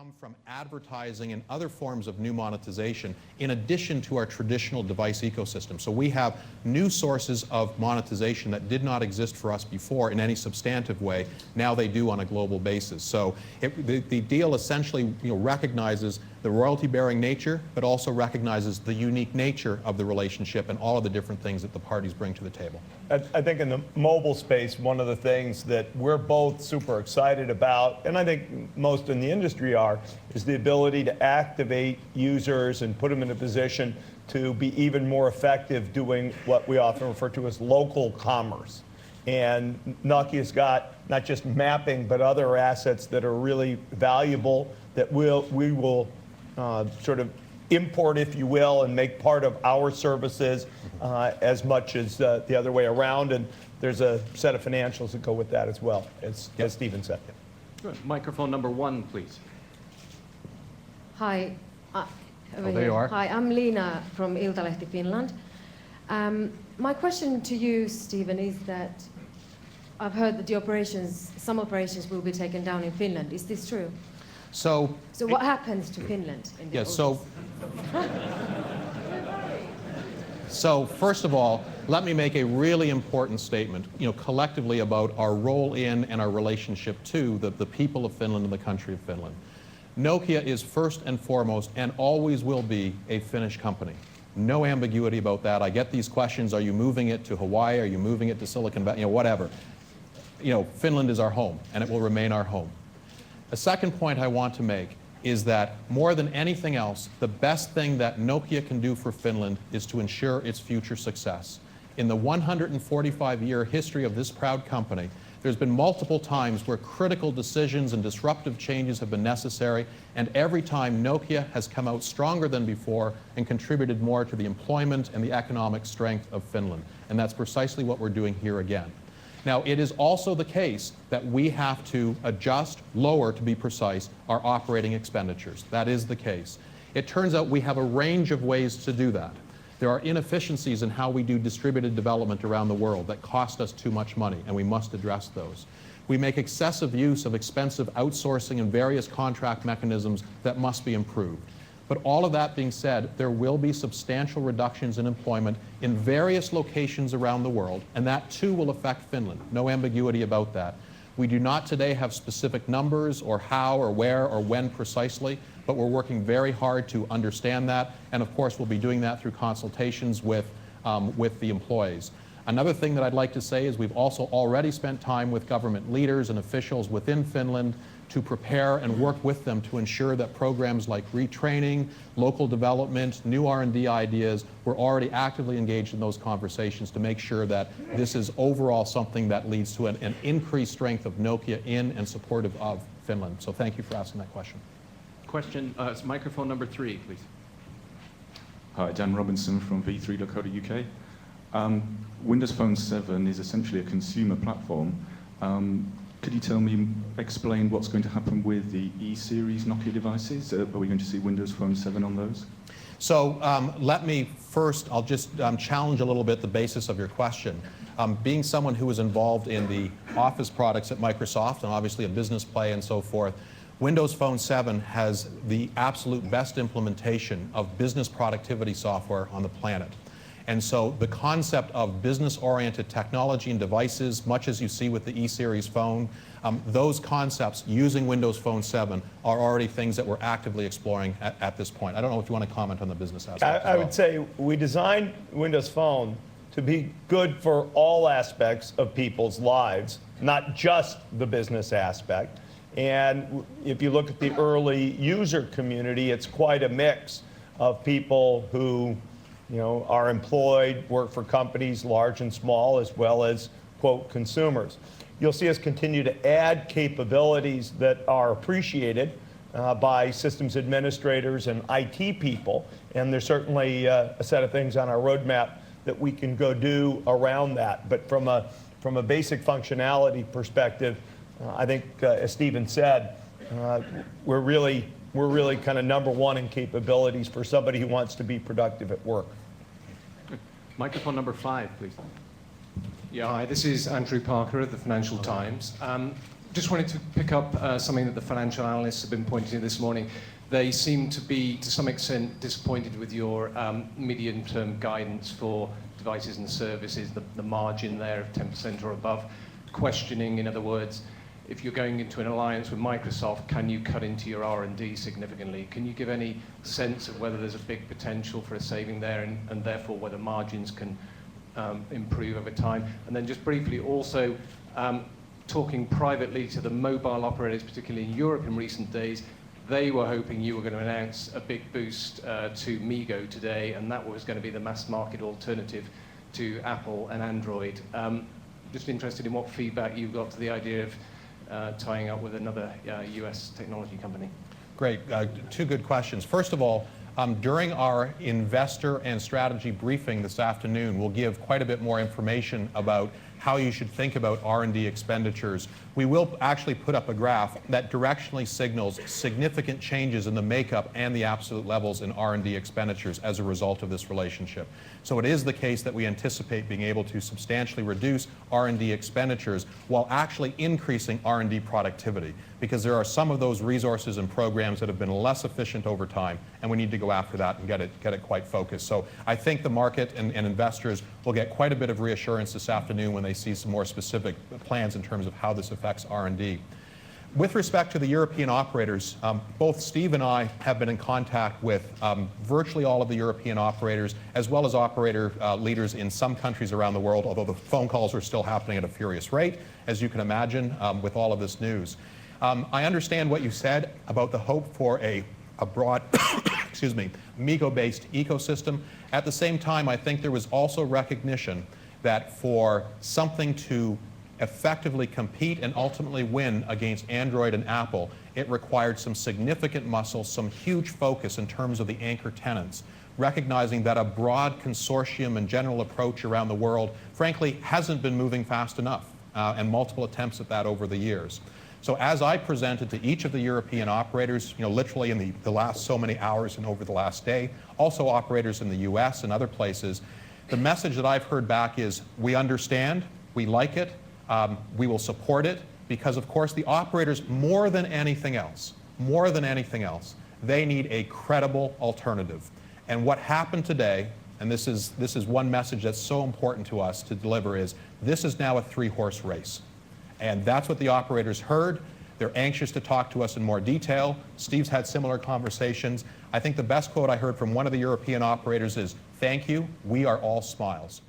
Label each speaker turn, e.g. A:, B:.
A: come from advertising and other forms of new monetization in addition to our traditional device ecosystem. So we have new sources of monetization that did not exist for us before in any substantive way. Now they do on a global basis. So the deal essentially recognizes the royalty-bearing nature, but also recognizes the unique nature of the relationship and all of the different things that the parties bring to the table.
B: I think in the mobile space, one of the things that we're both super excited about, and I think most in the industry are, is the ability to activate users and put them in a position to be even more effective doing what we often refer to as local commerce. And Nokia's got not just mapping, but other assets that are really valuable that we will sort of import, if you will, and make part of our services as much as the other way around. And there's a set of financials that go with that as well, as Stephen said.
C: Good. Microphone number 1, please.
D: Hi.
A: There you are.
D: Hi, I'm Lina from Iltalehti, Finland. My question to you, Stephen, is that I've heard that some operations will be taken down in Finland. Is this true?
A: So
D: what happens to Finland?
A: So first of all, let me make a really important statement, collectively about our role in and our relationship to the people of Finland and the country of Finland. Nokia is first and foremost and always will be a Finnish company. No ambiguity about that. I get these questions, are you moving it to Hawaii? Are you moving it to Silicon Valley? Whatever. Finland is our home, and it will remain our home. A second point I want to make is that more than anything else, the best thing that Nokia can do for Finland is to ensure its future success. In the 145-year history of this proud company, there's been multiple times where critical decisions and disruptive changes have been necessary, and every time Nokia has come out stronger than before and contributed more to the employment and the economic strength of Finland. And that's precisely what we're doing here again. Now, it is also the case that we have to adjust, lower to be precise, our operating expenditures. That is the case. It turns out we have a range of ways to do that. There are inefficiencies in how we do distributed development around the world that cost us too much money, and we must address those. We make excessive use of expensive outsourcing and various contract mechanisms that must be improved. But all of that being said, there will be substantial reductions in employment in various locations around the world, and that too will affect Finland. No ambiguity about that. We do not today have specific numbers or how or where or when precisely, but we're working very hard to understand that, and of course we'll be doing that through consultations with the employees. Another thing that I'd like to say is we've also already spent time with government leaders and officials within Finland to prepare and work with them to ensure that programs like retraining, local development, new R&D ideas, we're already actively engaged in those conversations to make sure that this is overall something that leads to an increased strength of Nokia in and supportive of Finland. So thank you for asking that question.
C: Question, microphone number 3, please.
E: Hi, Dan Robinson from v3.co.uk. Windows Phone 7 is essentially a consumer platform. Could you explain what's going to happen with the E-series Nokia devices? Are we going to see Windows Phone 7 on those?
A: So let me first, I'll just challenge a little bit the basis of your question. Being someone who was involved in the Office products at Microsoft and obviously a business play and so forth, Windows Phone 7 has the absolute best implementation of business productivity software on the planet. And so the concept of business-oriented technology and devices, much as you see with the E-series phone, those concepts using Windows Phone 7 are already things that we're actively exploring at this point. I don't know if you want to comment on the business aspect.
B: I would say we designed Windows Phone to be good for all aspects of people's lives, not just the business aspect. And if you look at the early user community, it's quite a mix of people who are employed, work for companies large and small, as well as, quote, consumers. You'll see us continue to add capabilities that are appreciated by systems administrators and IT people, and there's certainly a set of things on our roadmap that we can go do around that. But from a basic functionality perspective, I think, as Stephen said, we're really kind of number one in capabilities for somebody who wants to be productive at work.
C: Microphone number 5, please.
F: Yeah, hi, this is Andrew Parker of the Financial Times. Just wanted to pick up something that the financial analysts have been pointing to this morning. They seem to be, to some extent, disappointed with your medium-term guidance for devices and services, the margin there of 10% or above. Questioning, in other words, if you're going into an alliance with Microsoft, can you cut into your R&D significantly? Can you give any sense of whether there's a big potential for a saving there and therefore whether margins can improve over time? And then just briefly also, talking privately to the mobile operators, particularly in Europe in recent days, they were hoping you were going to announce a big boost to MeeGo today, and that was going to be the mass market alternative to Apple and Android. Just interested in what feedback you got to the idea of tying up with another US technology company.
A: Great. Two good questions. First of all, during our investor and strategy briefing this afternoon, we'll give quite a bit more information about how you should think about R&D expenditures. We will actually put up a graph that directionally signals significant changes in the makeup and the absolute levels in R&D expenditures as a result of this relationship. So it is the case that we anticipate being able to substantially reduce R&D expenditures while actually increasing R&D productivity, because there are some of those resources and programs that have been less efficient over time, and we need to go after that and get it quite focused. So I think the market and investors will get quite a bit of reassurance this afternoon when they see some more specific plans in terms of how this affects R&D. With respect to the European operators, both Steve and I have been in contact with virtually all of the European operators, as well as operator leaders in some countries around the world, although the phone calls are still happening at a furious rate, as you can imagine, with all of this news. I understand what you said about the hope for a broad, excuse me, MeeGo-based ecosystem. At the same time, I think there was also recognition that for something to effectively compete and ultimately win against Android and Apple, it required some significant muscle, some huge focus in terms of the anchor tenants, recognizing that a broad consortium and general approach around the world, frankly, hasn't been moving fast enough, and multiple attempts at that over the years. So as I presented to each of the European operators, literally in the last so many hours and over the last day, also operators in the US and other places, the message that I've heard back is, we understand, we like it, we will support it, because of course the operators, more than anything else, they need a credible alternative. And what happened today, and this is one message that's so important to us to deliver, is this is now a three-horse race. And that's what the operators heard. They're anxious to talk to us in more detail. Steve's had similar conversations. I think the best quote I heard from one of the European operators is, "Thank you, we are all smiles."